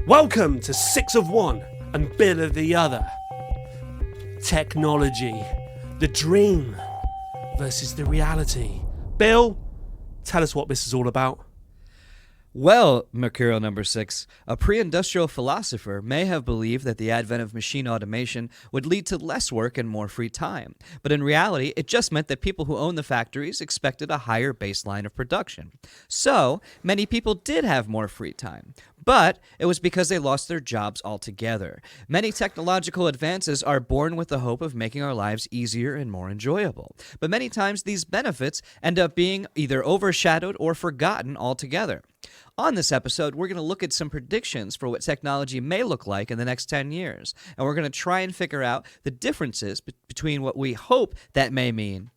Welcome to Six of One and Bill of the Other. Technology, the dream versus the reality. Bill, tell us what this is all about. Well, Mercurial Number Six, a pre-industrial philosopher may have believed that the advent of machine automation would lead to less work and more free time. But in reality, it just meant that people who owned the factories expected a higher baseline of production. So, many people did have more free time. But it was because they lost their jobs altogether. Many technological advances are born with the hope of making our lives easier and more enjoyable. But many times these benefits end up being either overshadowed or forgotten altogether. On this episode, we're going to look at some predictions for what technology may look like in the next 10 years. And we're going to try and figure out the differences between what we hope that may mean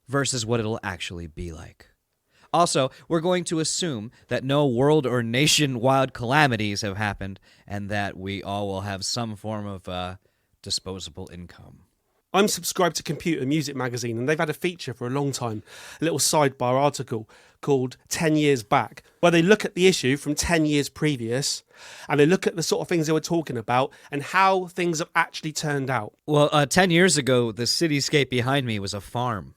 versus what it'll actually be like. Also, we're going to assume that no world or nation-wide calamities have happened and that we all will have some form of disposable income. I'm subscribed to Computer Music Magazine, and they've had a feature for a long time, a little sidebar article called 10 Years Back, where they look at the issue from 10 years previous, and they look at the sort of things they were talking about and how things have actually turned out. Well, 10 years ago, the cityscape behind me was a farm.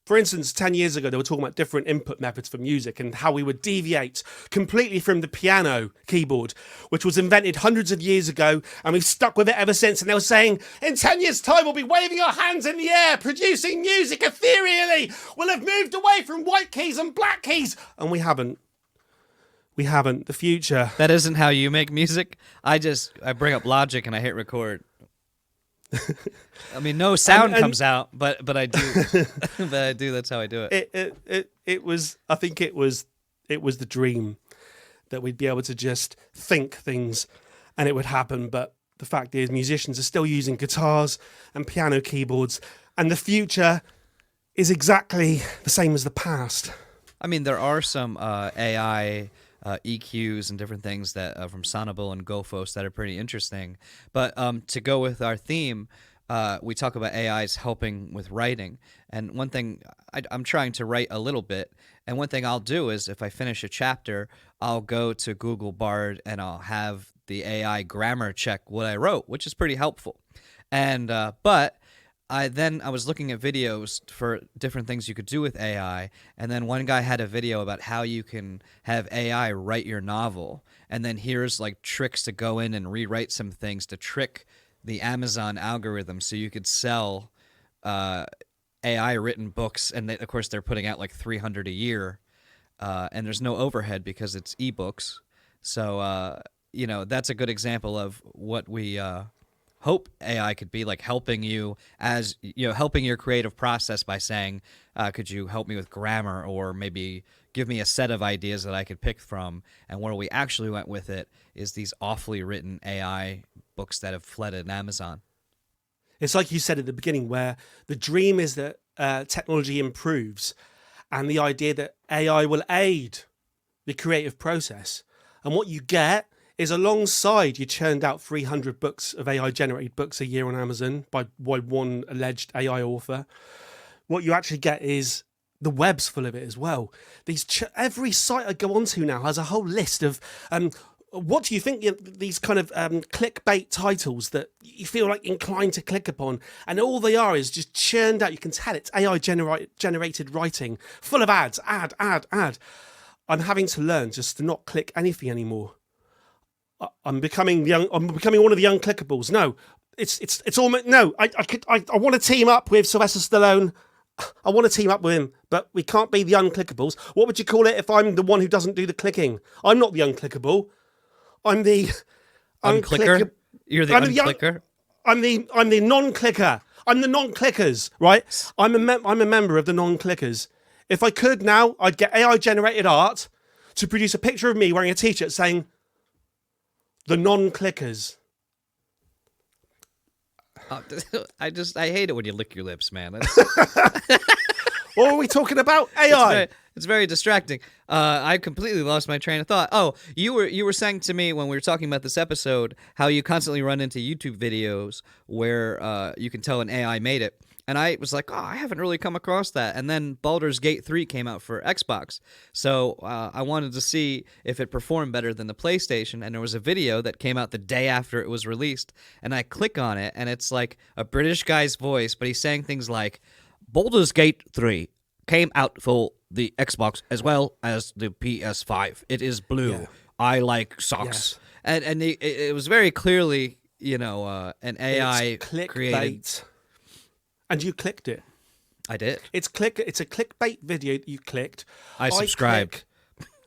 For instance, 10 years ago, they were talking about different input methods for music and how we would deviate completely from the piano keyboard, which was invented hundreds of years ago, and we've stuck with it ever since. And they were saying, in 10 years' time, we'll be waving our hands in the air, producing music ethereally. We'll have moved away from white keys and black keys. And we haven't. We haven't. The future. That isn't how you make music. I bring up Logic and I hit record. I mean, no sound comes out, but I do. But I do. That's how I do it. It was. I think it was the dream that we'd be able to just think things, and it would happen. But the fact is, musicians are still using guitars and piano keyboards, and the future is exactly the same as the past. I mean, there are some AI. EQs and different things that from Sonable and Gophos that are pretty interesting. But to go with our theme, we talk about AIs helping with writing. And one thing, I'm trying to write a little bit. And one thing I'll do is if I finish a chapter, I'll go to Google Bard and I'll have the AI grammar check what I wrote, which is pretty helpful. And but I was looking at videos for different things you could do with AI, and then one guy had a video about how you can have AI write your novel, and then here's like tricks to go in and rewrite some things to trick the Amazon algorithm so you could sell AI written books, and of course they're putting out like 300 a year, and there's no overhead because it's ebooks. So that's a good example of what we hope AI could be like, helping you as helping your creative process by saying, could you help me with grammar, or maybe give me a set of ideas that I could pick from. And where we actually went with it is these awfully written AI books that have flooded Amazon. It's like you said at the beginning, where the dream is that technology improves, and the idea that AI will aid the creative process. And what you get is, alongside you churned out 300 books of AI-generated books a year on Amazon by one alleged AI author, what you actually get is the web's full of it as well. Every site I go onto now has a whole list of what do you think, these kind of clickbait titles that you feel like inclined to click upon, and all they are is just churned out. You can tell it's AI generated writing, full of ads, ad. I'm having to learn just to not click anything anymore. I'm becoming one of the unclickables. No, it's almost no. I want to team up with Sylvester Stallone. I want to team up with him, but we can't be the unclickables. What would you call it if I'm the one who doesn't do the clicking? I'm not the unclickable. I'm the unclicker. You're the unclicker. I'm the non-clicker. I'm the non-clickers, right? I'm a member of the non-clickers. If I could now, I'd get AI generated art to produce a picture of me wearing a t-shirt saying the non-clickers. I hate it when you lick your lips, man. What are we talking about? AI. It's very distracting. I completely lost my train of thought. Oh, you were saying to me when we were talking about this episode how you constantly run into YouTube videos where you can tell an AI made it. And I was like, oh, I haven't really come across that. And then Baldur's Gate 3 came out for Xbox. So I wanted to see if it performed better than the PlayStation. And there was a video that came out the day after it was released. And I click on it, and it's like a British guy's voice, but he's saying things like, Baldur's Gate 3 came out for the Xbox as well as the PS5. It is blue. Yeah. I like socks. Yes. And it was very clearly, an AI created. And you clicked it. I did. It's a clickbait video that you clicked. I subscribed.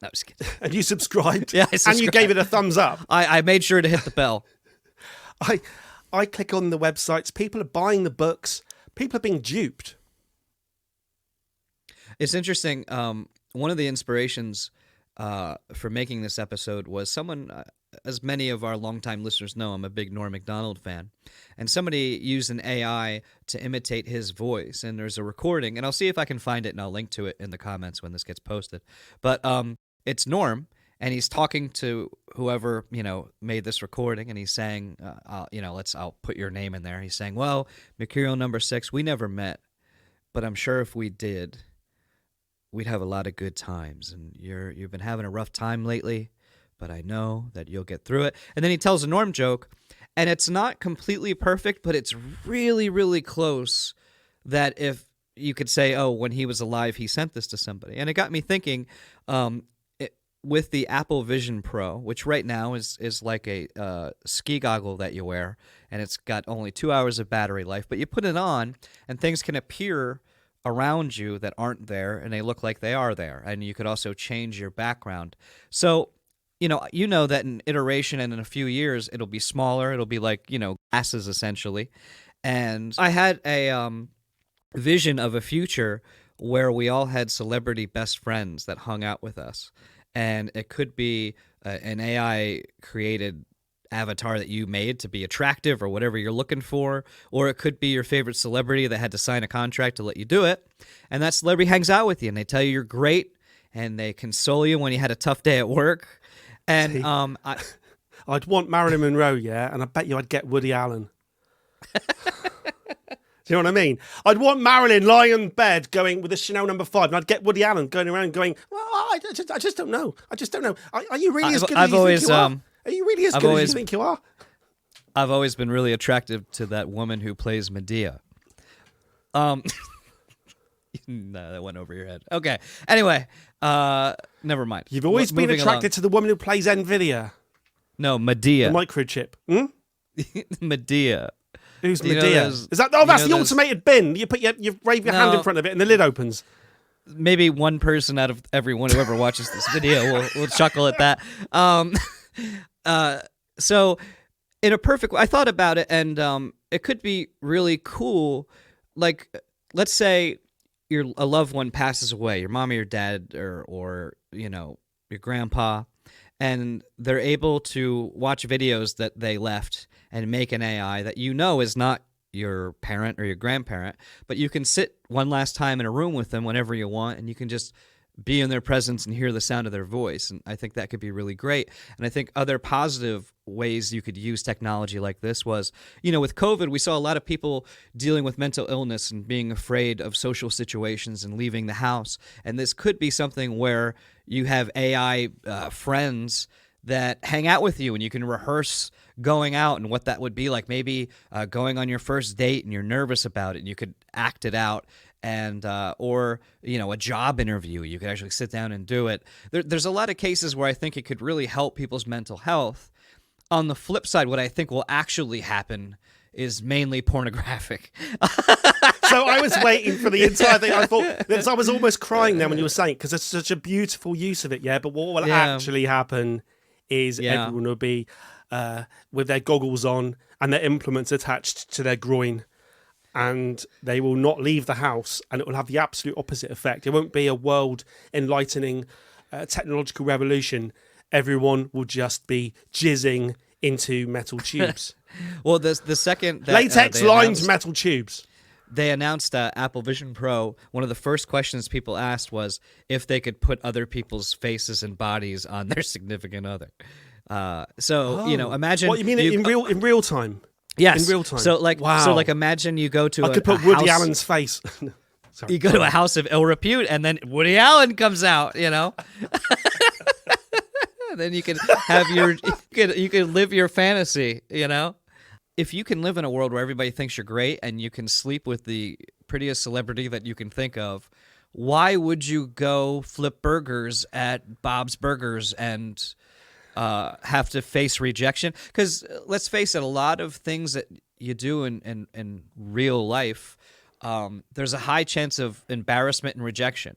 No, I was kidding. And you subscribed. Yeah, I subscribed. And you gave it a thumbs up. I made sure to hit the bell. I click on the websites. People are buying the books. People are being duped. It's interesting. One of the inspirations for making this episode was someone, as many of our longtime listeners know, I'm a big Norm Macdonald fan. And somebody used an AI to imitate his voice. And there's a recording, and I'll see if I can find it, and I'll link to it in the comments when this gets posted. But it's Norm, and he's talking to whoever, made this recording, and he's saying, I'll put your name in there. He's saying, well, Mercurial Number 6, we never met, but I'm sure if we did, we'd have a lot of good times. And you've been having a rough time lately, but I know that you'll get through it. And then he tells a Norm joke, and it's not completely perfect, but it's really, really close, that if you could say, oh, when he was alive, he sent this to somebody. And it got me thinking, with the Apple Vision Pro, which right now is like a ski goggle that you wear, and it's got only 2 hours of battery life, but you put it on, and things can appear around you that aren't there, and they look like they are there. And you could also change your background. So you know that in iteration and in a few years, it'll be smaller. It'll be like, glasses essentially. And I had a vision of a future where we all had celebrity best friends that hung out with us. And it could be an AI created avatar that you made to be attractive or whatever you're looking for, or it could be your favorite celebrity that had to sign a contract to let you do it. And that celebrity hangs out with you, and they tell you you're great, and they console you when you had a tough day at work. And I'd want Marilyn Monroe, yeah, and I bet you I'd get Woody Allen. Do you know what I mean? I'd want Marilyn lying in bed going with a Chanel number 5, and I'd get Woody Allen going around going, well, I just don't know. I just don't know. Are you really as good as you think you are? Are you really as good as you think you are? I've always been really attracted to that woman who plays Medea. No, that went over your head. Okay. Anyway, never mind. You've always been attracted to the woman who plays NVIDIA. No, Medea. The microchip. Hmm? Medea. Who's Medea? Is that? Oh, that's the automated bin. You wave your hand in front of it and the lid opens. Maybe one person out of everyone who ever watches this video will chuckle at that. So in a perfect way, I thought about it, and it could be really cool. Like, let's say a loved one passes away, your mom or your dad, or your grandpa, and they're able to watch videos that they left and make an AI that is not your parent or your grandparent, but you can sit one last time in a room with them whenever you want, and you can just be in their presence and hear the sound of their voice. And I think that could be really great. And I think other positive ways you could use technology like this was, with COVID, we saw a lot of people dealing with mental illness and being afraid of social situations and leaving the house. And this could be something where you have AI friends that hang out with you, and you can rehearse going out and what that would be like. Maybe going on your first date and you're nervous about it, and you could act it out. And or a job interview, you could actually sit down and do it. There's a lot of cases where I think it could really help people's mental health. On the flip side, what I think will actually happen is mainly pornographic. So I was waiting for the entire thing. I was almost crying then when you were saying, because it's such a beautiful use of it. Yeah, but what will actually happen is everyone will be with their goggles on and their implements attached to their groin. And they will not leave the house, and it will have the absolute opposite effect. It won't be a world-enlightening technological revolution. Everyone will just be jizzing into metal tubes. Well, the second that, latex-lined metal tubes. They announced Apple Vision Pro. One of the first questions people asked was if they could put other people's faces and bodies on their significant other. Imagine what you mean in real time. Yes. In real time. So Wow. imagine you go to I could put Woody house, Allen's face. Sorry. you go to a house of ill repute, and then Woody Allen comes out. Then you can have you can live your fantasy. If you can live in a world where everybody thinks you're great and you can sleep with the prettiest celebrity that you can think of, why would you go flip burgers at Bob's Burgers and have to face rejection? Because let's face it, a lot of things that you do in real life, there's a high chance of embarrassment and rejection.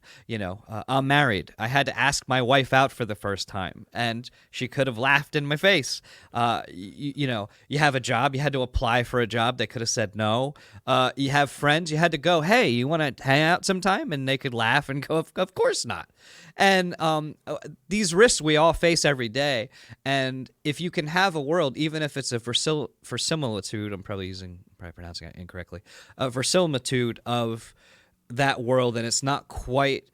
I'm married. I had to ask my wife out for the first time, and she could have laughed in my face. You have a job. You had to apply for a job. They could have said no. You have friends. You had to go, hey, you want to hang out sometime? And they could laugh and go, of course not. And these risks we all face every day. And if you can have a world, even if it's a verisimilitude, I'm probably pronouncing it incorrectly, a verisimilitude of that world, and it's not quite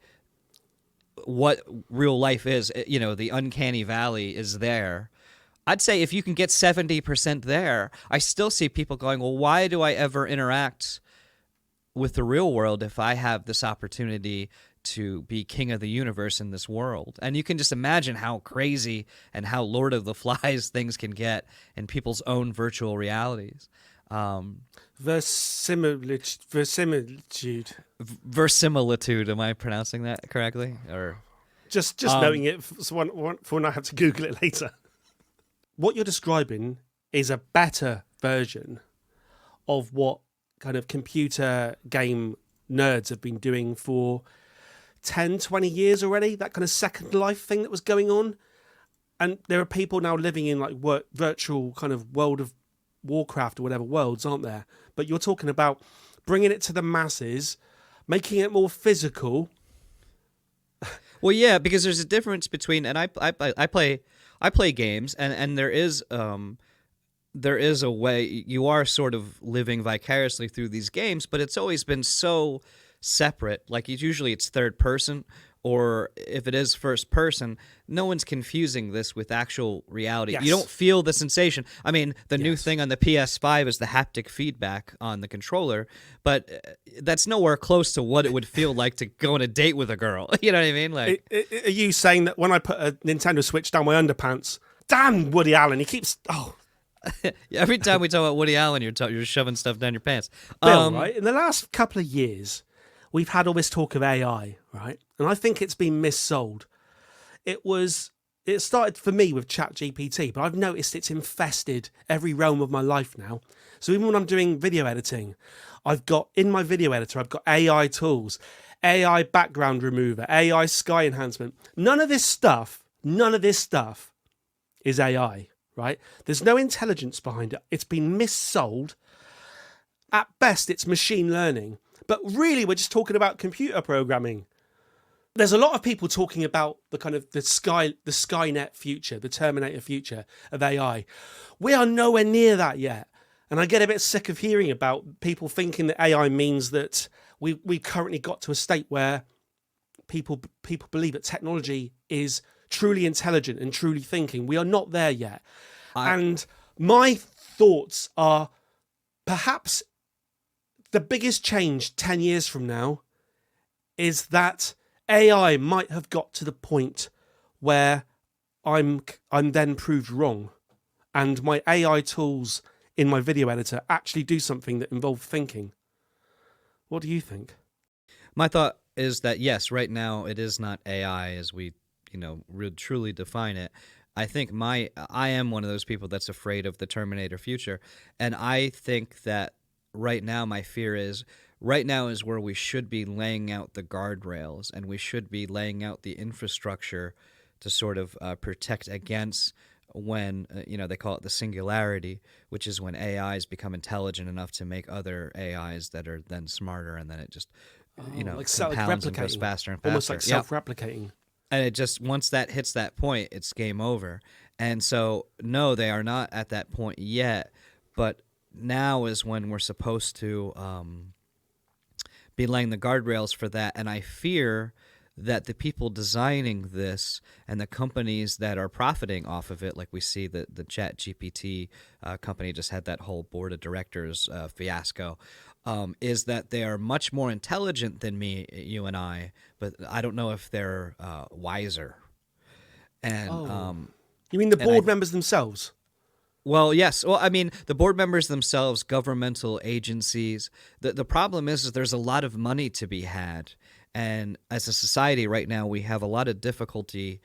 what real life is, the uncanny valley is there. I'd say if you can get 70% there, I still see people going, well, why do I ever interact with the real world if I have this opportunity to be king of the universe in this world? And you can just imagine how crazy and how Lord of the Flies things can get in people's own virtual realities. Verisimilitude. Verisimilitude. Am I pronouncing that correctly? Or just knowing it for when I have to Google it later. What you're describing is a better version of what kind of computer game nerds have been doing for 10, 20 years already. That kind of Second Life thing that was going on. And there are people now living in like virtual kind of World of Warcraft or whatever worlds, aren't there? But you're talking about bringing it to the masses, making it more physical. Well, yeah, because there's a difference between, and I play games, and there is a way you are sort of living vicariously through these games, but it's always been so separate. Like usually it's third person, or if it is first person, no one's confusing this with actual reality. Yes. You don't feel the sensation. I mean, the new thing on the PS5 is the haptic feedback on the controller, but that's nowhere close to what it would feel like to go on a date with a girl. You know what I mean? Like, are you saying that when I put a Nintendo Switch down my underpants, damn Woody Allen, he keeps every time we talk about Woody Allen, you're shoving stuff down your pants. Bill, right? In the last couple of years, we've had all this talk of AI, right? And I think it's been missold. It started for me with ChatGPT, but I've noticed it's infested every realm of my life now. So even when I'm doing video editing, in my video editor, I've got AI tools, AI background remover, AI sky enhancement. None of this stuff is AI, right? There's no intelligence behind it. It's been missold. At best, it's machine learning. But really, we're just talking about computer programming. There's a lot of people talking about the kind of the Skynet future, the Terminator future of AI. We are nowhere near that yet. And I get a bit sick of hearing about people thinking that AI means that we've currently got to a state where people believe that technology is truly intelligent and truly thinking. We are not there yet. And my thoughts are perhaps the biggest change 10 years from now is that AI might have got to the point where I'm then proved wrong, and my AI tools in my video editor actually do something that involves thinking. What do you think? My thought is that yes, right now it is not AI as we, truly define it. I think I am one of those people that's afraid of the Terminator future, and I think that right now my fear is where we should be laying out the guardrails, and we should be laying out the infrastructure to sort of protect against when, they call it the singularity, which is when AIs become intelligent enough to make other AIs that are then smarter, and then it just, like compounds and goes faster and faster. Almost like self-replicating. And it just, once that hits that point, it's game over. And so, no, they are not at that point yet, but now is when we're supposed to be laying the guardrails for that. And I fear that the people designing this and the companies that are profiting off of it, like we see the Chat GPT company just had that whole board of directors fiasco, is that they are much more intelligent than me, you and I, but I don't know if they're wiser. And you mean the board members themselves? Well, yes. Well, I mean, the board members themselves, governmental agencies. The problem is there's a lot of money to be had. And as a society right now, we have a lot of difficulty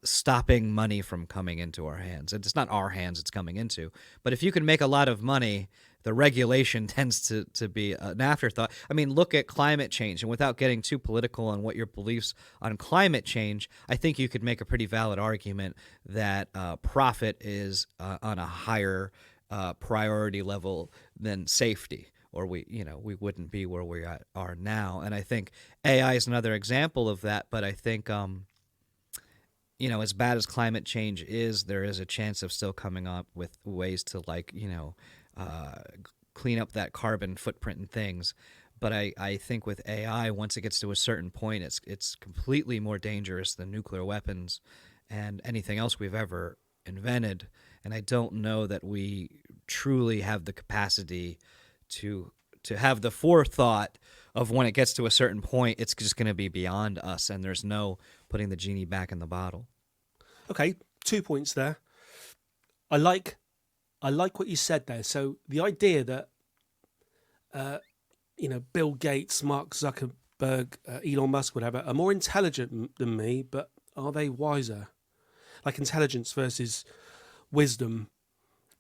stopping money from coming into our hands. It's not our hands it's coming into. But if you can make a lot of money, the regulation tends to be an afterthought. I mean, look at climate change. And without getting too political on what your beliefs on climate change, I think you could make a pretty valid argument that profit is on a higher priority level than safety, or we wouldn't be where we are now. And I think AI is another example of that. But I think, as bad as climate change is, there is a chance of still coming up with ways to clean up that carbon footprint and things. But I think with AI, once it gets to a certain point, it's completely more dangerous than nuclear weapons and anything else we've ever invented. And I don't know that we truly have the capacity to have the forethought of when it gets to a certain point, it's just going to be beyond us, and there's no putting the genie back in the bottle. Okay, 2 points there. I like what you said there. So the idea that, Bill Gates, Mark Zuckerberg, Elon Musk, whatever, are more intelligent than me, but are they wiser? Like intelligence versus wisdom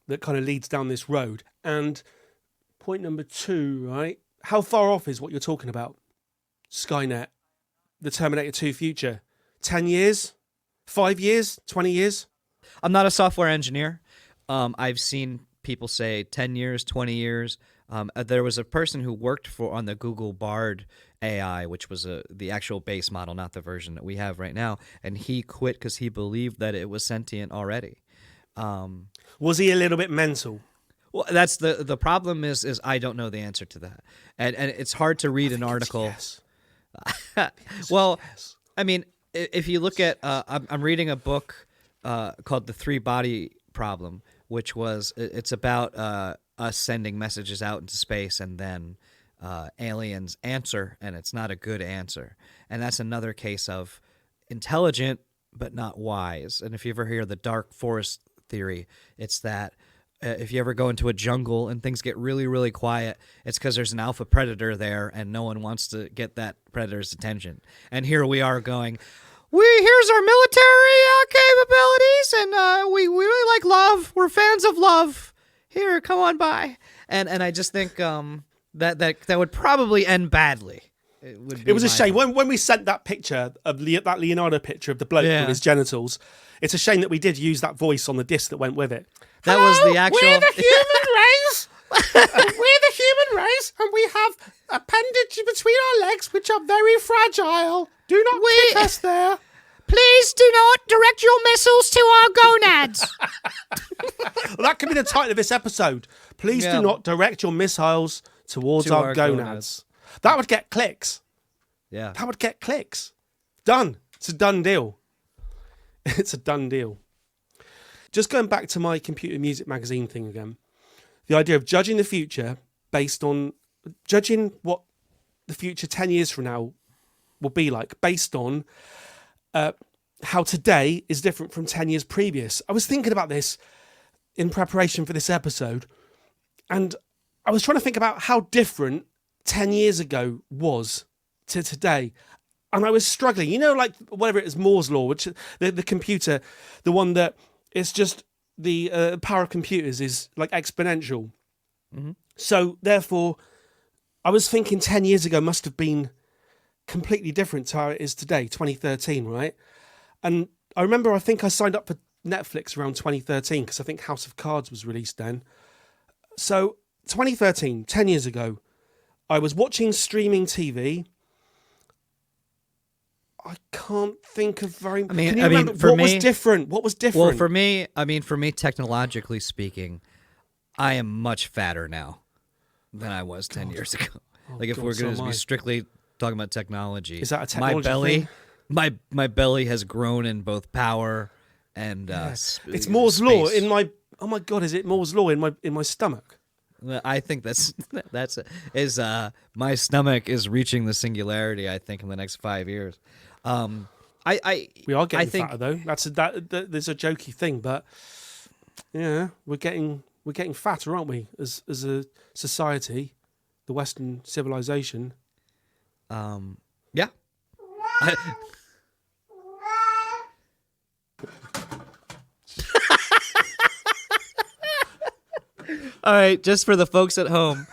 that kind of leads down this road. And point number 2, right? How far off is what you're talking about? Skynet, the Terminator 2 future. 10 years? 5 years? 20 years? I'm not a software engineer. I've seen people say 10 years, 20 years. There was a person who worked on the Google Bard AI, which was the actual base model, not the version that we have right now, and he quit because he believed that it was sentient already. Was he a little bit mental? Well, that's the problem is I don't know the answer to that, and it's hard to read an article. Yes. Well, yes. I mean, if you look at, I'm reading a book called The Three Body Problem, which it's about us sending messages out into space and then aliens answer, and it's not a good answer. And that's another case of intelligent but not wise. And if you ever hear the dark forest theory, it's that if you ever go into a jungle and things get really, really quiet, it's because there's an alpha predator there and no one wants to get that predator's attention. And here we are going, here's our military capabilities, and we really like love. We're fans of love. Here, come on by. And I just think that would probably end badly. It was a shame when we sent that picture of that Leonardo picture of the bloke with his genitals. It's a shame that we did use that voice on the disc that went with it. That was the actual. We're the human race. We're the human race, and we have appendage between our legs, which are very fragile. Do not kick us there. Please do not direct your missiles to our gonads. Well, that could be the title of this episode. Please do not direct your missiles towards our gonads. That would get clicks. Yeah. That would get clicks. Done. It's a done deal. It's a done deal. Just going back to my computer music magazine thing again. The idea of judging the future based on judging what the future 10 years from now will be like based on how today is different from 10 years previous. I was thinking about this in preparation for this episode, and I was trying to think about how different 10 years ago was to today. And I was struggling, like whatever it is, Moore's law, which the computer, the one that it's just the power of computers is like exponential. Mm-hmm. So therefore, I was thinking 10 years ago must have been completely different to how it is today, 2013, right? And I remember, I think I signed up for Netflix around 2013 because I think House of Cards was released then. So 2013, 10 years ago, I was watching streaming TV. I can't think of very. Can you remember what was different? What was different? Well, for me, technologically speaking, I am much fatter now than I was 10 years ago. Like if we're going to be strictly talking about technology. Is that a technology my belly, thing? my belly has grown in both power and it's Moore's law in my. Oh my God! Is it Moore's law in my stomach? I think that's my stomach is reaching the singularity. I think in the next 5 years. We are getting fatter though. There's a jokey thing, but yeah, we're getting fatter, aren't we? As a society, the Western civilization. Yeah. All right, just for the folks at home,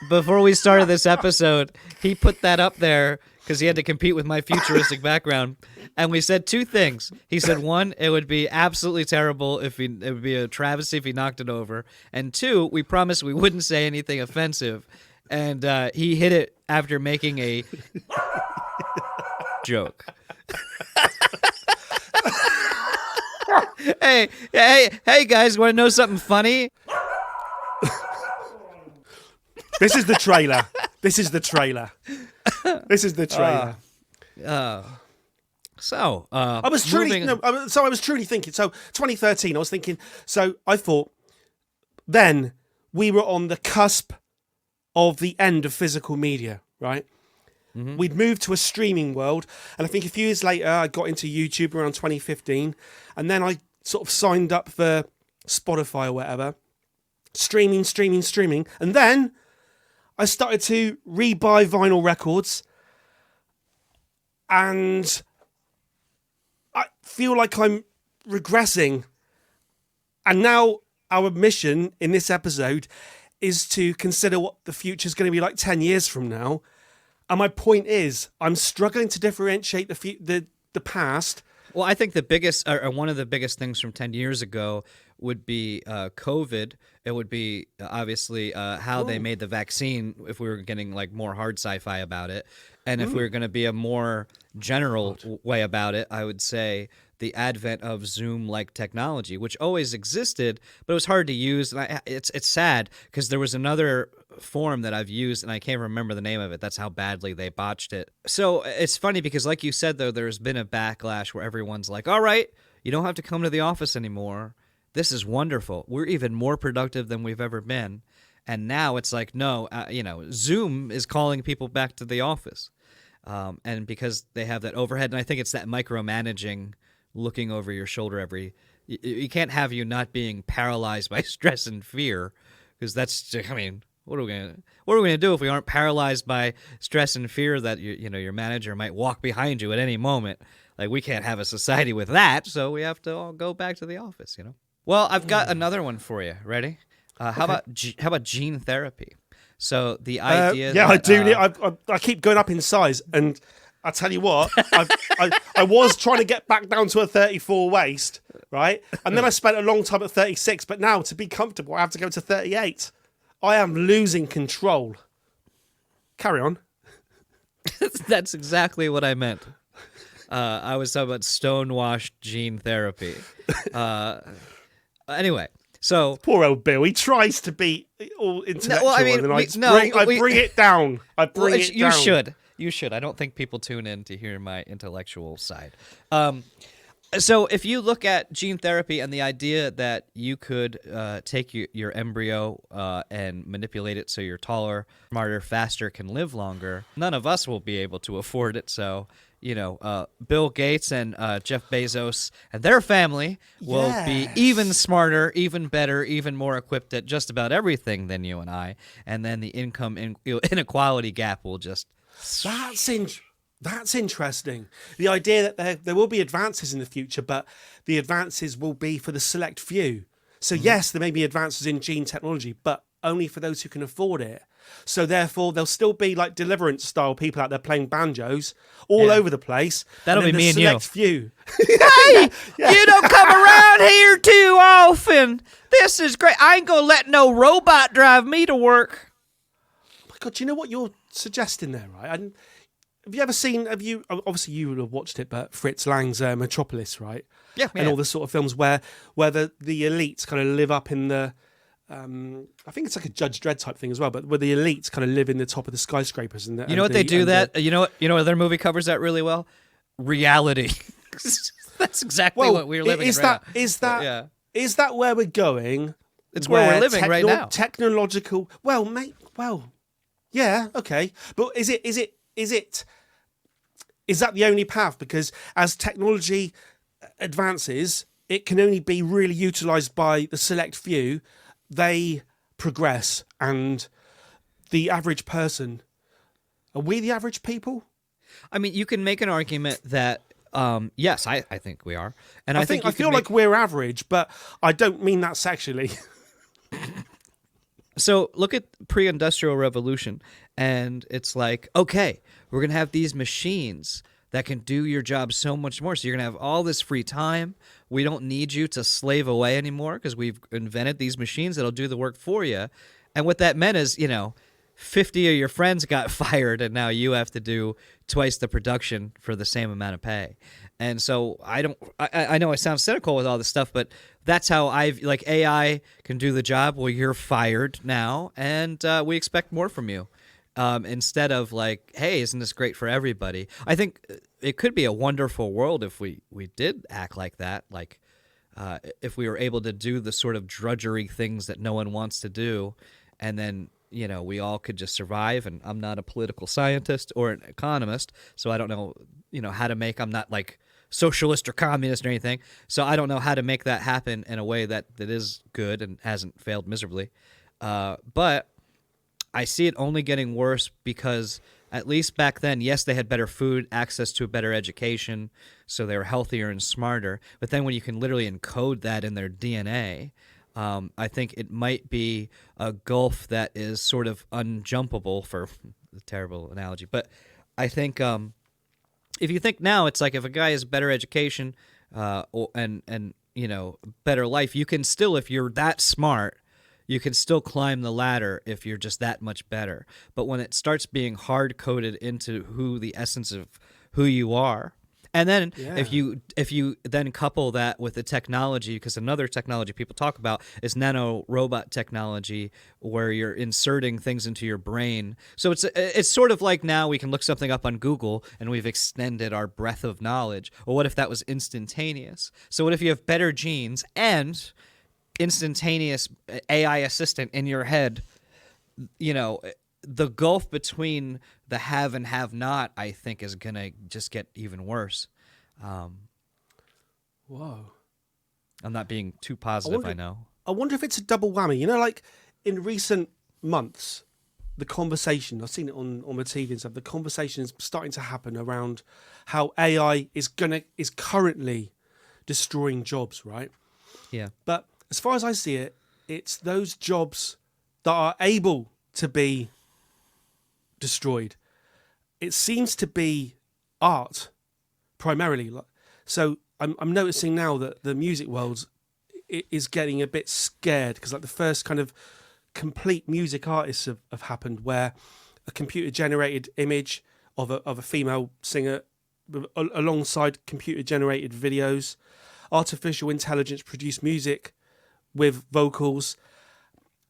before we started this episode, he put that up there because he had to compete with my futuristic background. And we said two things. He said, one, it would be absolutely terrible it would be a travesty if he knocked it over. And two, we promised we wouldn't say anything offensive. And he hit it after making a joke. Hey, guys, want to know something funny? This is the trailer. I was truly thinking. So 2013, I was thinking. So I thought, then we were on the cusp of the end of physical media, right? Mm-hmm. We'd moved to a streaming world, and I think a few years later, I got into YouTube around 2015, and then I sort of signed up for Spotify or whatever, streaming, and then I started to re-buy vinyl records, and I feel like I'm regressing. And now our mission in this episode is to consider what the future is going to be like 10 years from now. And my point is, I'm struggling to differentiate the past. Well, I think the biggest, or one of the biggest things from 10 years ago would be COVID. It would be obviously how they made the vaccine, if we were getting like more hard sci-fi about it. And if we were going to be a more general way about it, I would say the advent of Zoom-like technology, which always existed, but it was hard to use. And it's sad because there was another form that I've used, and I can't remember the name of it. That's how badly they botched it. So it's funny because, like you said, though, there's been a backlash where everyone's like, all right, you don't have to come to the office anymore. This is wonderful. We're even more productive than we've ever been. And now it's like, no, Zoom is calling people back to the office. And because they have that overhead, and I think it's that micromanaging, looking over your shoulder you can't have you not being paralyzed by stress and fear, because that's, I mean, what are we gonna do if we aren't paralyzed by stress and fear that your manager might walk behind you at any moment? Like, we can't have a society with that, so we have to all go back to the office, Well, I've got another one for you. Ready? How about gene therapy? So the idea. I do. I keep going up in size, and I tell you what, I was trying to get back down to a 34 waist, right? And then I spent a long time at 36, but now to be comfortable, I have to go to 38. I am losing control. Carry on. That's exactly what I meant. I was talking about stonewashed gene therapy. Anyway, so poor old Bill. He tries to be all intellectual, and then I bring it down. You should. I don't think people tune in to hear my intellectual side. So if you look at gene therapy and the idea that you could take your embryo and manipulate it so you're taller, smarter, faster, can live longer, none of us will be able to afford it. So, Bill Gates and Jeff Bezos and their family will be even smarter, even better, even more equipped at just about everything than you and I. And then the income inequality gap will just... That's interesting. The idea that there will be advances in the future, but the advances will be for the select few. So yes, there may be advances in gene technology, but only for those who can afford it. So therefore, there'll still be like Deliverance style people out there playing banjos all over the place. That'll be me and you. Select few. Hey, you don't come around here too often. This is great. I ain't gonna let no robot drive me to work. Oh my God, do you know what you're suggesting there, right? And have you ever seen, obviously you would have watched it, but Fritz Lang's Metropolis, right? Yeah. And all the sort of films where the elites kind of live up in the I think it's like a Judge Dredd type thing as well, but where the elites kind of live in the top of the skyscrapers. And You know what they do that? You know what their movie covers that really well? Reality. That's exactly what we're living in right now. Is that where we're going? It's where we're living right now. Technological. Well, mate. Well, yeah. Okay. But is that the only path? Because as technology advances, it can only be really utilized by the select few. They progress, and the average person. Are we the average people? I mean, you can make an argument that yes, I think we are, and I feel like we're average, but I don't mean that sexually. So look at pre-industrial revolution, and it's like, okay, we're gonna have these machines that can do your job so much more. So you're gonna have all this free time. We don't need you to slave away anymore because we've invented these machines that'll do the work for you. And what that meant is, 50 of your friends got fired, and now you have to do twice the production for the same amount of pay. And so I know I sound cynical with all this stuff, but that's how AI can do the job. Well, you're fired now, and we expect more from you. Instead of like, hey, isn't this great for everybody? I think it could be a wonderful world if we did act like that. Like if we were able to do the sort of drudgery things that no one wants to do, and then we all could just survive. And I'm not a political scientist or an economist, so I don't know how to make. I'm not like socialist or communist or anything, so I don't know how to make that happen in a way that is good and hasn't failed miserably. But I see it only getting worse because at least back then, yes, they had better food, access to a better education, so they were healthier and smarter. But then when you can literally encode that in their DNA, I think it might be a gulf that is sort of unjumpable, for a terrible analogy. But I think if you think now, it's like if a guy has better education and better life, you can still, if you're that smart, you can still climb the ladder if you're just that much better. But when it starts being hard-coded into who the essence of who you are, and then if you then couple that with the technology, because another technology people talk about is nano-robot technology, where you're inserting things into your brain. So it's sort of like now we can look something up on Google and we've extended our breadth of knowledge. Or what if that was instantaneous? So what if you have better genes and instantaneous AI assistant in your head? The gulf between the have and have not, I think, is gonna just get even worse. Whoa. I'm not being too positive, I know. I wonder if it's a double whammy. Like in recent months, the conversation, I've seen it on the TV and stuff, the conversation is starting to happen around how AI is currently destroying jobs, right? Yeah. But as far as I see it, it's those jobs that are able to be destroyed. It seems to be art primarily. So I'm noticing now that the music world is getting a bit scared, because like the first kind of complete music artists have happened, where a computer generated image of a female singer alongside computer generated videos, artificial intelligence produced music with vocals,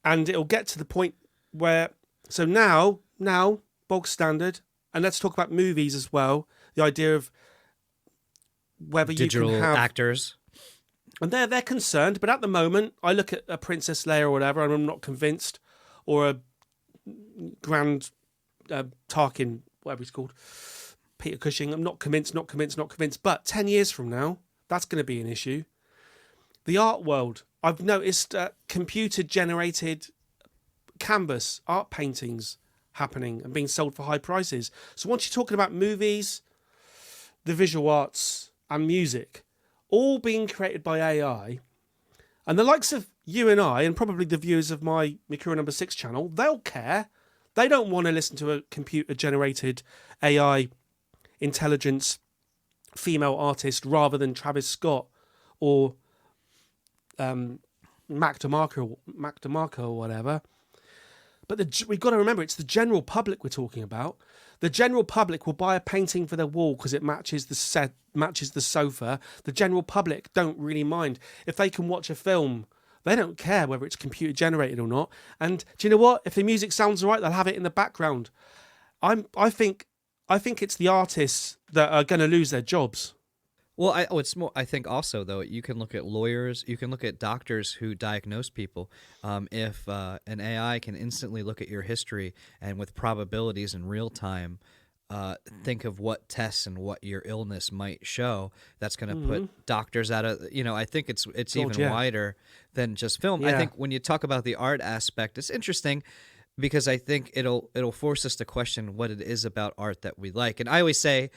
and it'll get to the point where, so now bog standard, and let's talk about movies as well, the idea of whether digital you can have actors, and they're concerned. But at the moment, I look at a Princess Leia or whatever, and I'm not convinced, or a Grand Tarkin, whatever he's called, Peter Cushing. I'm not convinced. But 10 years from now, that's going to be an issue. The art world, I've noticed computer-generated canvas art paintings happening and being sold for high prices. So once you're talking about movies, the visual arts and music, all being created by AI, and the likes of you and I, and probably the viewers of my Mercurial Number 6 channel, they'll care. They don't want to listen to a computer-generated AI intelligence female artist rather than Travis Scott or Mac DeMarco or whatever. But we've got to remember, it's the general public we're talking about. The general public will buy a painting for their wall because it matches the set, matches the sofa. The general public don't really mind if they can watch a film They don't care whether it's computer generated or not. And do you know what? If the music sounds right, they'll have it in the background. I think it's the artists that are going to lose their jobs. Well, it's more. I think also though you can look at lawyers, you can look at doctors who diagnose people. If an AI can instantly look at your history and with probabilities in real time, think of what tests and what your illness might show, that's going to put doctors out of. I think it's even wider than just film. I think when you talk about the art aspect, it's interesting, because I think it'll force us to question what it is about art that we like. And I always say,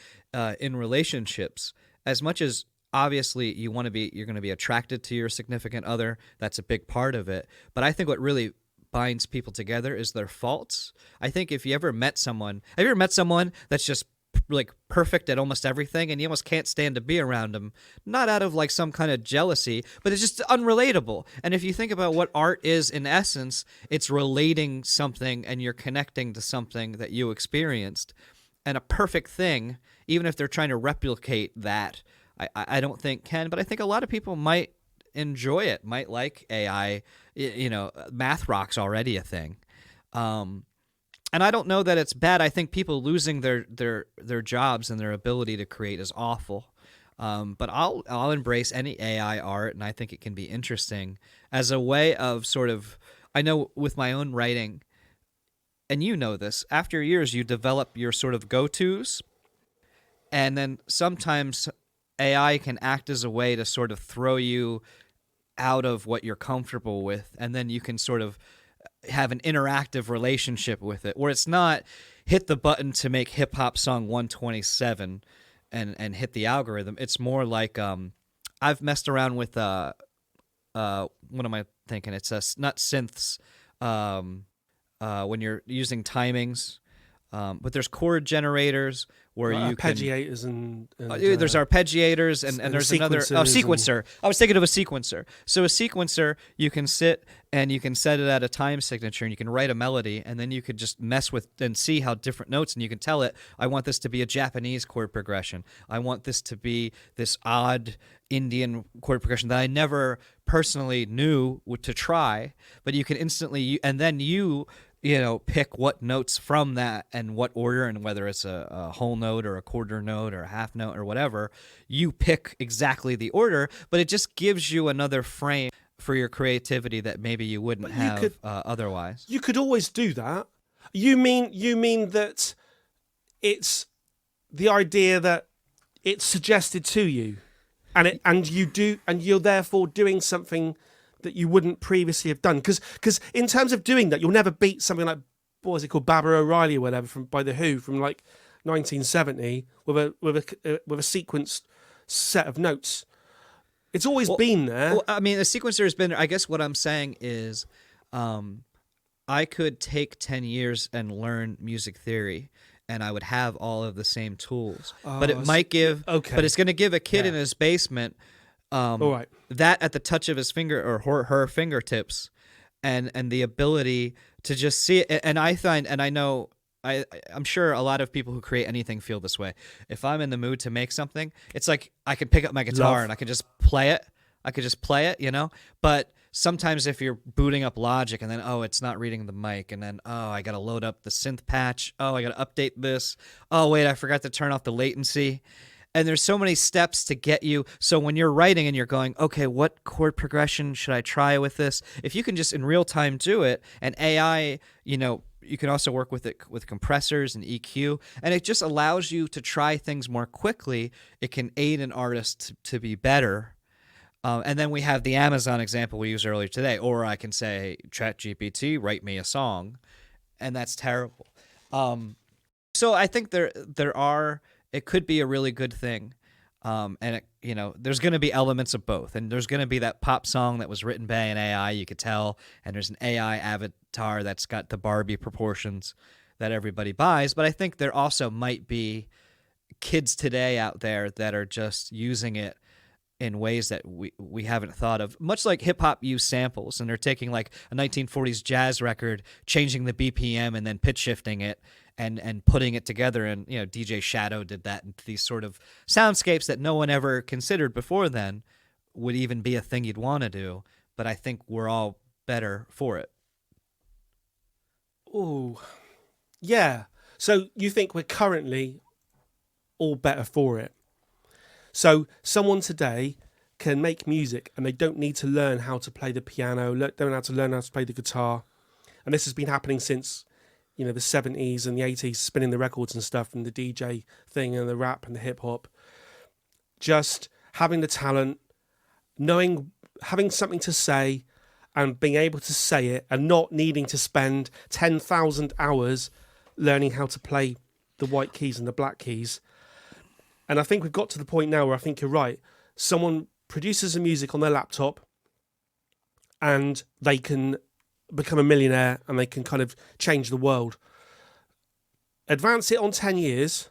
in relationships, as much as obviously you're going to be attracted to your significant other, that's a big part of it. But I think what really binds people together is their faults. I think if you ever met someone, have you ever met someone that's just like perfect at almost everything and you almost can't stand to be around them, not out of like some kind of jealousy, but it's just unrelatable. And if you think about what art is in essence, it's relating something and you're connecting to something that you experienced. And a perfect thing, even if they're trying to replicate that, I don't think can, but I think a lot of people might enjoy it, might like AI. Math rock's already a thing. And I don't know that it's bad. I think people losing their jobs and their ability to create is awful. But I'll embrace any AI art, and I think it can be interesting as a way of sort of, I know with my own writing, and you know this, after years you develop your sort of go-tos, and then sometimes AI can act as a way to sort of throw you out of what you're comfortable with, and then you can sort of have an interactive relationship with it, where it's not hit the button to make hip hop song 127 and hit the algorithm. It's more like I've messed around with what am I thinking? It's not synths when you're using timings, but there's chord generators where you arpeggiators can, there's arpeggiators and there's another sequencer. I was thinking of a sequencer. So a sequencer, you can sit and you can set it at a time signature and you can write a melody, and then you could just mess with and see how different notes, and you can tell it, I want this to be a Japanese chord progression. I want this to be this odd Indian chord progression that I never personally knew to try, but you can instantly, and then you pick what notes from that and what order, and whether it's a whole note or a quarter note or a half note or whatever, you pick exactly the order, but it just gives you another frame for your creativity that maybe you wouldn't have otherwise. You could always do that. You mean that it's the idea that it's suggested to you, and you're therefore doing something that you wouldn't previously have done, because in terms of doing that, you'll never beat something like, what was it called, Baba O'Reilly or whatever, by the Who, from like 1970 with a sequenced set of notes. It's always been there. Well, I mean, a sequencer has been. I guess what I'm saying is, I could take 10 years and learn music theory, and I would have all of the same tools. But it might give. Okay. But it's going to give a kid in his basement. All right. That at the touch of his finger or her fingertips, and the ability to just see it. And I find, and I know, I'm sure a lot of people who create anything feel this way. If I'm in the mood to make something, it's like I can pick up my guitar and I can just play it. But sometimes if you're booting up Logic and then, it's not reading the mic, and then, I got to load up the synth patch. I got to update this. Oh, wait, I forgot to turn off the latency. And there's so many steps to get you. So when you're writing and you're going, okay, what chord progression should I try with this? If you can just in real time do it, and AI, you can also work with it with compressors and EQ, and it just allows you to try things more quickly. It can aid an artist to be better. And then we have the Amazon example we used earlier today, or I can say, ChatGPT, write me a song, and that's terrible. So I think it could be a really good thing. And there's going to be elements of both, and there's going to be that pop song that was written by an AI, you could tell, and there's an AI avatar that's got the Barbie proportions that everybody buys. But I think there also might be kids today out there that are just using it in ways that we haven't thought of, much like hip-hop use samples, and they're taking like a 1940s jazz record, changing the BPM and then pitch shifting it and putting it together. And DJ Shadow did that into these sort of soundscapes that no one ever considered before then would even be a thing you'd want to do. but I think we're all better for it. Oh, yeah. So you think we're currently all better for it? So someone today can make music and they don't need to learn how to play the piano, don't have to learn how to play the guitar. And this has been happening since, the 70s and the 80s, spinning the records and stuff, and the DJ thing and the rap and the hip hop. Just having the talent, having something to say and being able to say it and not needing to spend 10,000 hours learning how to play the white keys and the black keys. And I think we've got to the point now where I think you're right. Someone produces the music on their laptop and they can become a millionaire and they can kind of change the world. Advance it on 10 years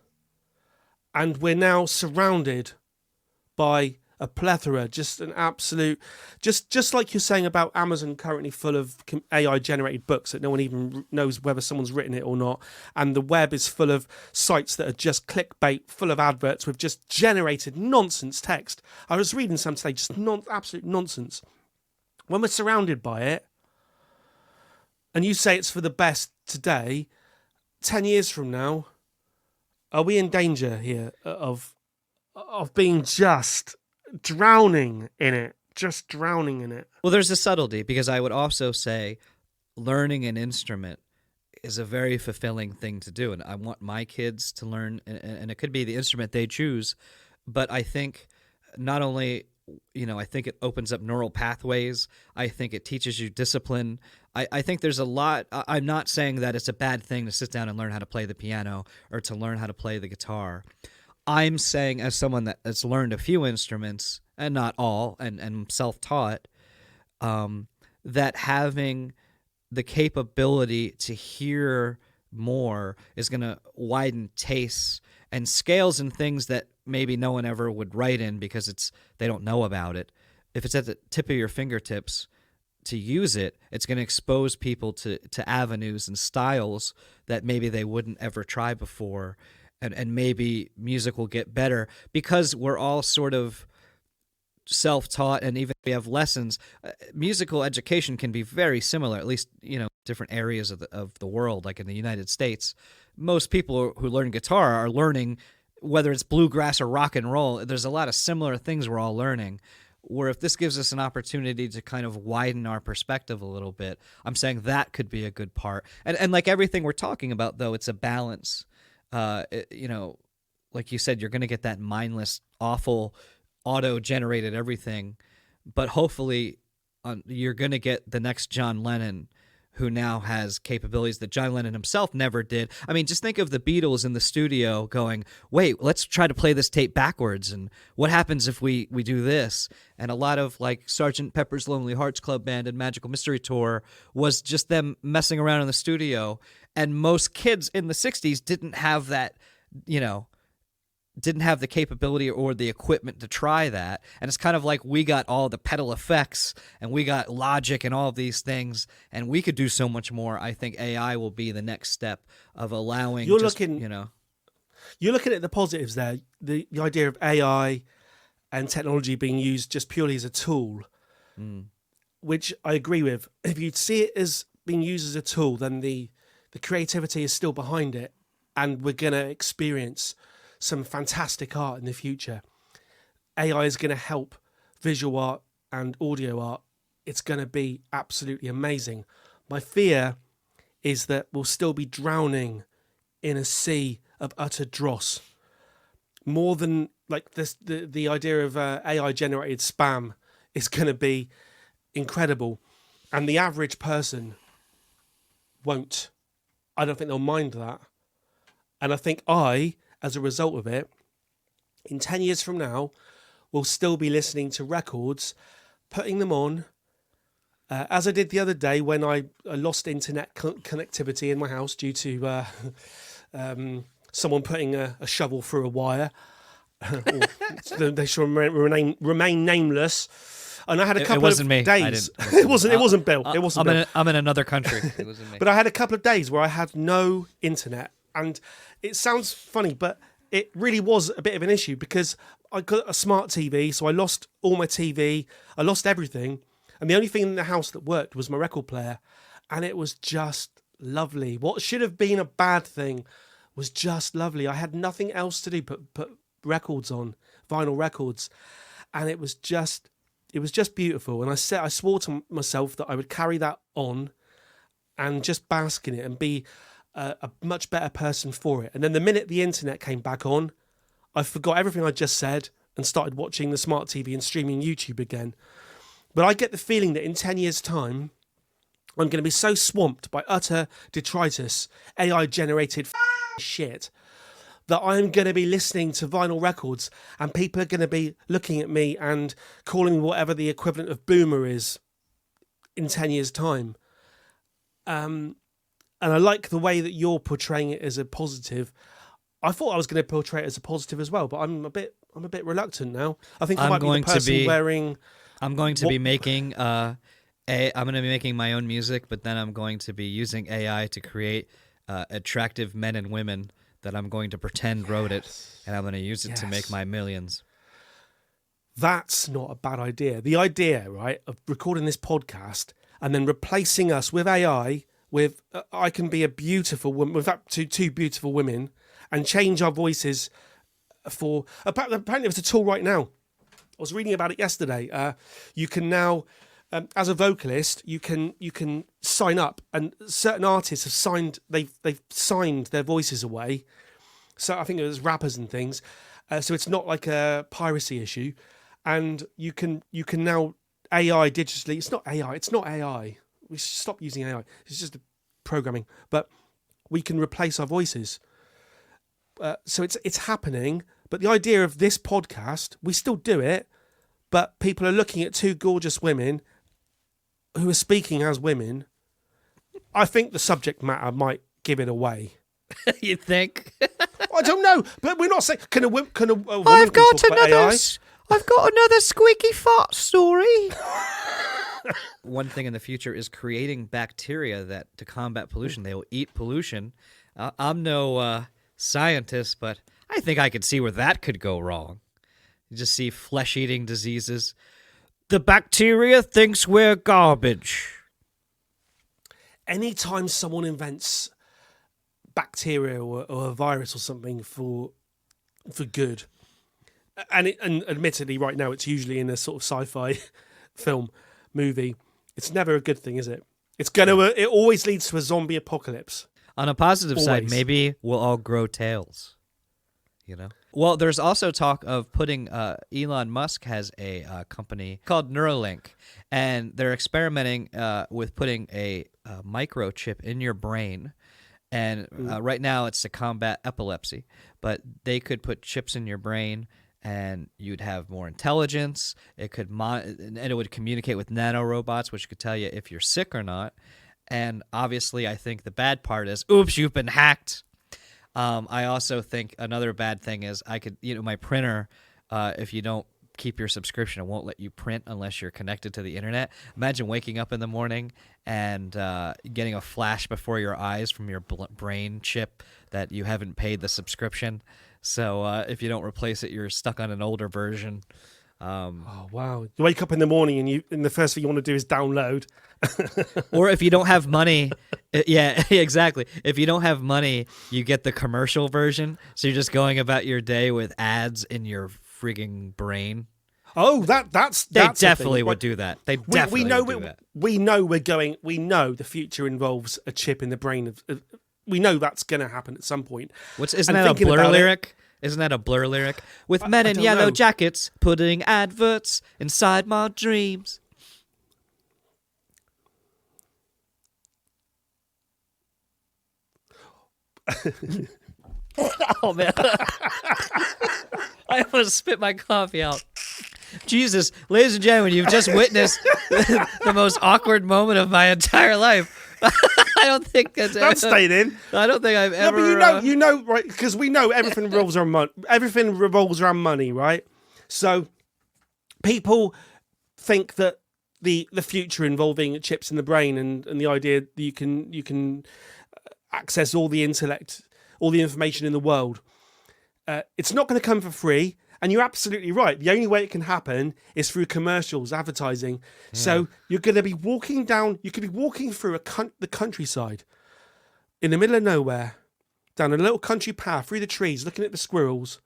and we're now surrounded by a plethora, just an absolute, just like you're saying about Amazon currently full of AI generated books that no one even knows whether someone's written it or not. And the web is full of sites that are just clickbait, full of adverts with just generated nonsense text. I was reading some today, just absolute nonsense. When we're surrounded by it, and you say it's for the best today, 10 years from now, are we in danger here of being just drowning in it? Well, there's a subtlety, because I would also say learning an instrument is a very fulfilling thing to do. And I want my kids to learn, and it could be the instrument they choose. But I think not only, I think it opens up neural pathways. I think it teaches you discipline. I think there's a lot. I'm not saying that it's a bad thing to sit down and learn how to play the piano or to learn how to play the guitar. I'm saying, as someone that has learned a few instruments, and not all, and self-taught, that having the capability to hear more is going to widen tastes and scales and things that maybe no one ever would write in because they don't know about it. If it's at the tip of your fingertips to use it, it's going to expose people to avenues and styles that maybe they wouldn't ever try before. And maybe music will get better because we're all sort of self-taught, and even if we have lessons, musical education can be very similar, at least, different areas of the world. Like in the United States, most people who learn guitar are learning, whether it's bluegrass or rock and roll, there's a lot of similar things we're all learning. Where if this gives us an opportunity to kind of widen our perspective a little bit, I'm saying that could be a good part. And like everything we're talking about, though, it's a balance. Like you said, you're going to get that mindless, awful, auto-generated everything, but hopefully you're going to get the next John Lennon, who now has capabilities that John Lennon himself never did. I mean, just think of the Beatles in the studio going, wait, let's try to play this tape backwards, and what happens if we do this? And a lot of like Sgt. Pepper's Lonely Hearts Club Band and Magical Mystery Tour was just them messing around in the studio, and most kids in the 60s didn't have that, didn't have the capability or the equipment to try that. And it's kind of like we got all the pedal effects and we got Logic and all of these things, and we could do so much more. I think AI will be the next step of allowing You're looking at the positives there, the idea of AI and technology being used just purely as a tool, which I agree with. If you see it as being used as a tool, then the creativity is still behind it, and we're going to experience some fantastic art in the future. AI is going to help visual art and audio art. It's going to be absolutely amazing. My fear is that we'll still be drowning in a sea of utter dross. More than like this, the idea of AI generated spam is going to be incredible, and the average person won't. I don't think they'll mind that, and I think as a result of it, in 10 years from now, we'll still be listening to records, putting them on, as I did the other day when I lost internet connectivity in my house due to someone putting a shovel through a wire. They should remain nameless. And I had a couple of days. It wasn't Bill. It wasn't Bill. I'm in another country. It wasn't me. But I had a couple of days where I had no internet. And it sounds funny, but it really was a bit of an issue because I got a smart TV, so I lost all my TV. I lost everything. and the only thing in the house that worked was my record player, and it was just lovely. What should have been a bad thing was just lovely. I had nothing else to do but put records on, vinyl records, and it was just beautiful. And I swore to myself that I would carry that on and just bask in it and be a much better person for it. And then the minute the internet came back on, I forgot everything I just said and started watching the smart TV and streaming YouTube again. But I get the feeling that in 10 years' time, I'm going to be so swamped by utter detritus, AI-generated shit, that I'm going to be listening to vinyl records and people are going to be looking at me and calling me whatever the equivalent of boomer is in 10 years' time. And I like the way that you're portraying it as a positive. I thought I was going to portray it as a positive as well, but I'm a bit reluctant now. I think I might be the person wearing... I'm going to be making I'm going to be making my own music, but then I'm going to be using AI to create attractive men and women that I'm going to pretend wrote it, and I'm going to use it to make my millions. That's not a bad idea. The idea, right, of recording this podcast and then replacing us with AI, with I can be a beautiful woman, with up to 2 beautiful women, and change our voices for... Apparently there's a tool right now. I was reading about it yesterday. You can now... as a vocalist, you can sign up, and certain artists have signed. They've signed their voices away. So I think it was rappers and things. So it's not like a piracy issue, and you can now AI digitally. It's not AI. It's not AI. We should stop using AI. It's just programming. But we can replace our voices. So it's happening. But the idea of this podcast, we still do it, but people are looking at 2 gorgeous women who are speaking as women. I think the subject matter might give it away. You think? I don't know, but we're not saying can a woman I've got talk about AI? I've got another squeaky fart story. One thing in the future is creating bacteria that to combat pollution. They will eat pollution. I'm no scientist, but I think I could see where that could go wrong. You just see flesh-eating diseases. The bacteria thinks we're garbage. Anytime someone invents bacteria or a virus or something for good, and admittedly right now it's usually in a sort of sci-fi film movie, it's never a good thing, is it? It always leads to a zombie apocalypse. On a positive Always. side, maybe we'll all grow tails. You know? Well, there's also talk of putting Elon Musk has a company called Neuralink, and they're experimenting with putting a microchip in your brain. And right now it's to combat epilepsy, but they could put chips in your brain and you'd have more intelligence. It could and it would communicate with nanorobots, which could tell you if you're sick or not. And obviously, I think the bad part is, oops, you've been hacked. I also think another bad thing is my printer, if you don't keep your subscription, it won't let you print unless you're connected to the internet. Imagine waking up in the morning and getting a flash before your eyes from your brain chip that you haven't paid the subscription. So if you don't replace it, you're stuck on an older version. Oh, wow. You wake up in the morning and the first thing you want to do is download. Or if you don't have money, yeah, exactly. If you don't have money, you get the commercial version. So you're just going about your day with ads in your frigging brain. Oh, that's they that's definitely would do that. They definitely would do that. We know the future involves a chip in the brain of we know that's going to happen at some point. Isn't that a Blur lyric? Isn't that a Blur lyric? With men in yellow jackets putting adverts inside my dreams. Oh, man. I almost spit my coffee out. Jesus, ladies and gentlemen, you've just witnessed the most awkward moment of my entire life. I don't think that's stayed in. I don't think I've ever. No, but you know, right? Because we know everything revolves around money. Everything revolves around money, right? So people think that the future involving chips in the brain and the idea that you can access all the intellect, all the information in the world. It's not going to come for free, And you're absolutely right. The only way it can happen is through commercials, advertising. So you're going to be walking down, you could be walking through the countryside in the middle of nowhere, down a little country path through the trees, looking at the squirrels,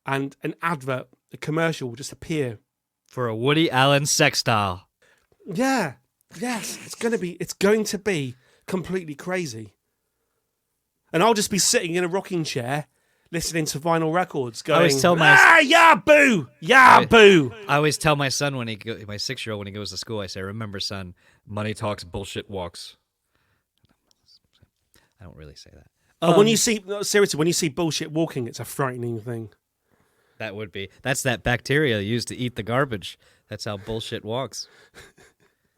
and an advert, a commercial will just appear. For a Woody Allen sex doll. Yeah. Yes. It's going to be completely crazy. And I'll just be sitting in a rocking chair listening to vinyl records going, yeah, boo! Yeah, boo! I always tell my son my 6-year-old, when he goes to school, I say, remember, son, money talks, bullshit walks. I don't really say that. But when you see bullshit walking, it's a frightening thing. That's that bacteria used to eat the garbage. That's how bullshit walks.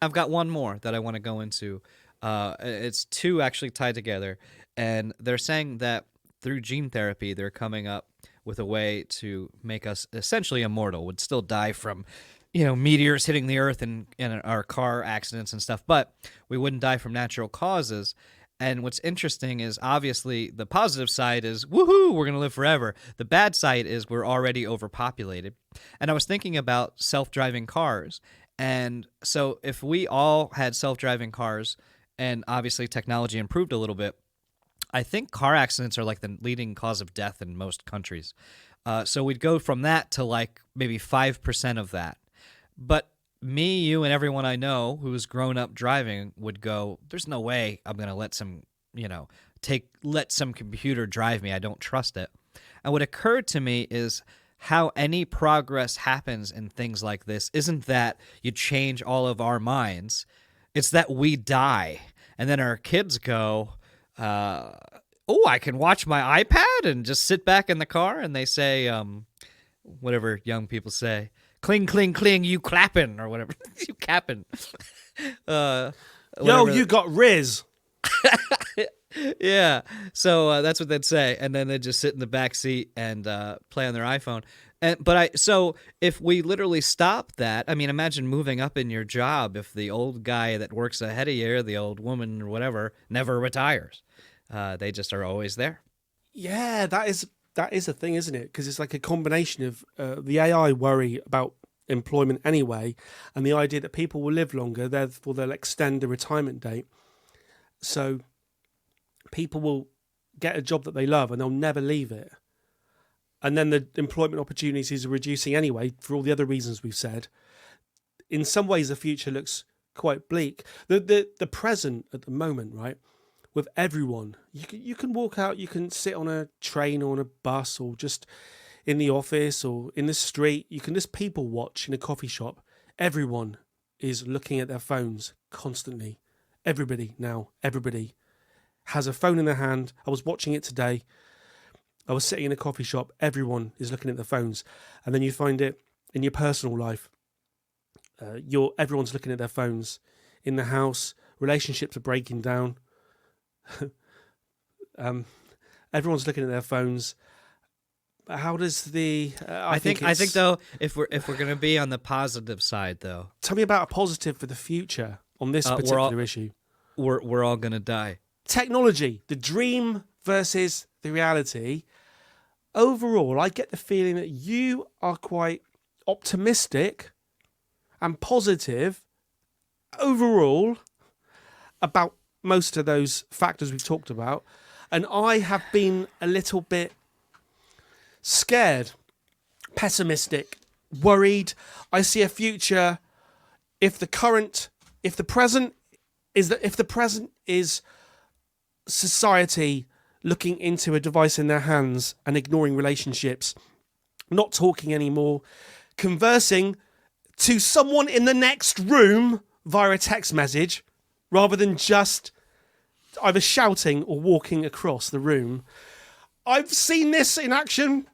I've got one more that I want to go into. It's two actually tied together. And they're saying that through gene therapy, they're coming up with a way to make us essentially immortal. Would still die from, meteors hitting the earth and our car accidents and stuff, but we wouldn't die from natural causes. And what's interesting is obviously the positive side is, woohoo, we're going to live forever. The bad side is we're already overpopulated. And I was thinking about self-driving cars. And so if we all had self-driving cars and obviously technology improved a little bit, I think car accidents are like the leading cause of death in most countries. So we'd go from that to like maybe 5% of that. But me, you, and everyone I know who's grown up driving would go, there's no way I'm going to let some computer drive me. I don't trust it. And what occurred to me is how any progress happens in things like this isn't that you change all of our minds. It's that we die. And then our kids go, I can watch my iPad and just sit back in the car, and they say, whatever young people say, cling, cling, cling, you clapping, or whatever, you capping. Yo, you got Riz. Yeah, so that's what they'd say, and then they'd just sit in the back seat and play on their iPhone. So if we literally stop that, I mean, imagine moving up in your job if the old guy that works ahead of you, the old woman or whatever, never retires. They just are always there. Yeah, that is a thing, isn't it? Because it's like a combination of the AI worry about employment anyway, and the idea that people will live longer, therefore they'll extend the retirement date. So people will get a job that they love and they'll never leave it. And then the employment opportunities are reducing anyway for all the other reasons we've said. In some ways, the future looks quite bleak. The present at the moment, right, with everyone, you can walk out, you can sit on a train or on a bus or just in the office or in the street. You can just people watch in a coffee shop. Everyone is looking at their phones constantly. Everybody has a phone in their hand. I was watching it today. I was sitting in a coffee shop. Everyone is looking at their phones. And then you find it in your personal life. Everyone's looking at their phones. In the house, relationships are breaking down. Everyone's looking at their phones. How does I think though, if we're going to be on the positive side though, tell me about a positive for the future on this particular issue. We're all going to die. Technology, the dream versus the reality. Overall, I get the feeling that you are quite optimistic and positive overall about most of those factors we've talked about. And I have been a little bit scared, pessimistic, worried. I see a future if the present is society looking into a device in their hands and ignoring relationships, not talking anymore, conversing to someone in the next room via a text message rather than just either shouting or walking across the room. I've seen this in action.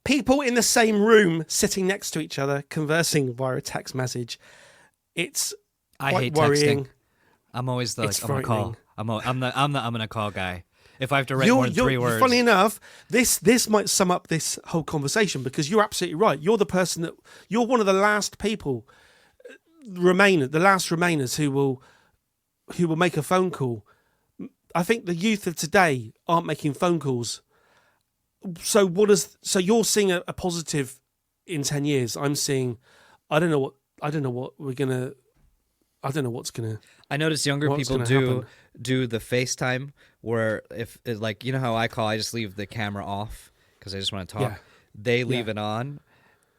People in the same room sitting next to each other conversing via a text message. It's quite I hate worrying. Texting. I'm always I'm gonna call. I'm gonna call guy. If I have to write more than 3 words. Funny enough, this might sum up this whole conversation because you're absolutely right. You're one of the last people, the last remainers who will make a phone call. I think the youth of today aren't making phone calls. So what does? So you're seeing a positive in 10 years. I'm seeing. I don't know what. I don't know what we're gonna. I don't know what's gonna. I notice younger What's people gonna do happen. do the FaceTime where if like you know how I call, I just leave the camera off because I just want to talk. Yeah. They leave it on.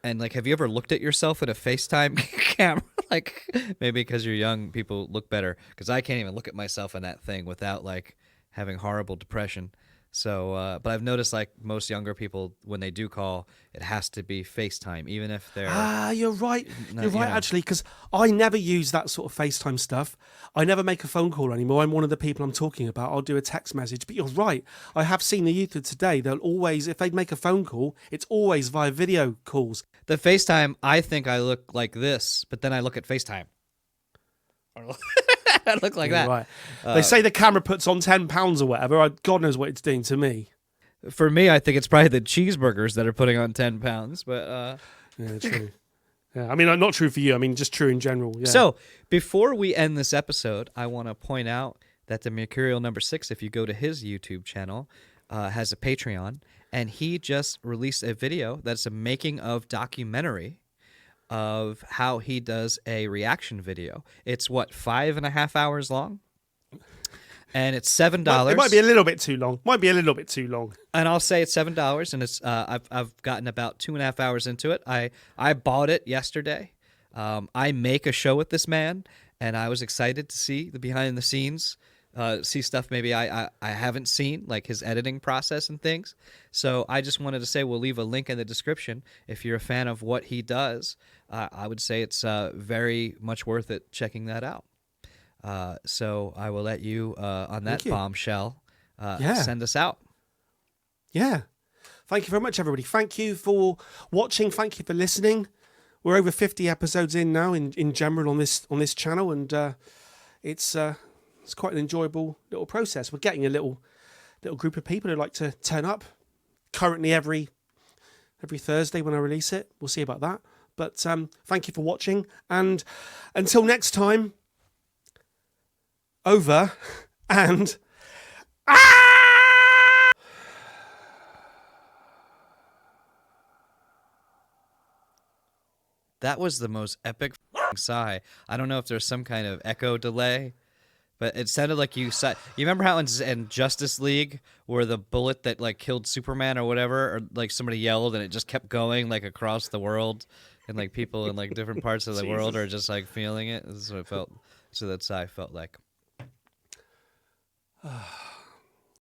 And like, have you ever looked at yourself in a FaceTime camera? Like, maybe because you're young, people look better. Because I can't even look at myself in that thing without like having horrible depression. So, but I've noticed like most younger people, when they do call, it has to be FaceTime, even if they're You're right. No, You're you right, know. actually, because I never use that sort of FaceTime stuff. I never make a phone call anymore. I'm one of the people I'm talking about. I'll do a text message. But you're right. I have seen the youth of today. They'll always, if they make a phone call, it's always via video calls. The FaceTime, I think I look like this, but then I look at FaceTime. I look like You're that. right. They say the camera puts on £10 or whatever. God knows what it's doing to me. For me, I think it's probably the cheeseburgers that are putting on 10 pounds. But Yeah, true. Yeah, I mean, not true for you. I mean, just true in general. Yeah. So before we end this episode, I want to point out that the Mercurial Number Six, if you go to his YouTube channel, has a Patreon, and he just released a video that's a making of documentary of how he does a reaction video. It's what, 5.5 hours long? And it's $7. It might be a little bit too long. And I'll say it's $7, and it's I've gotten about 2.5 hours into it. I bought it yesterday. I make a show with this man, and I was excited to see the behind the scenes, see stuff maybe I haven't seen, like his editing process and things. So I just wanted to say we'll leave a link in the description if you're a fan of what he does. I would say it's very much worth it checking that out. So I will let you on that bombshell send us out. Yeah. Thank you very much, everybody. Thank you for watching. Thank you for listening. We're over 50 episodes in now in general on this channel, and it's quite an enjoyable little process. We're getting a little group of people who like to turn up. Currently every Thursday when I release it. We'll see about that. But thank you for watching, and until next time, over and That was the most epic sigh. I don't know if there's some kind of echo delay, but it sounded like you sighed. You remember how in Justice League where the bullet that like killed Superman or whatever, or like somebody yelled and it just kept going like across the world, and like people in like different parts of the world are just like feeling it. This is what it felt. So that sigh felt like.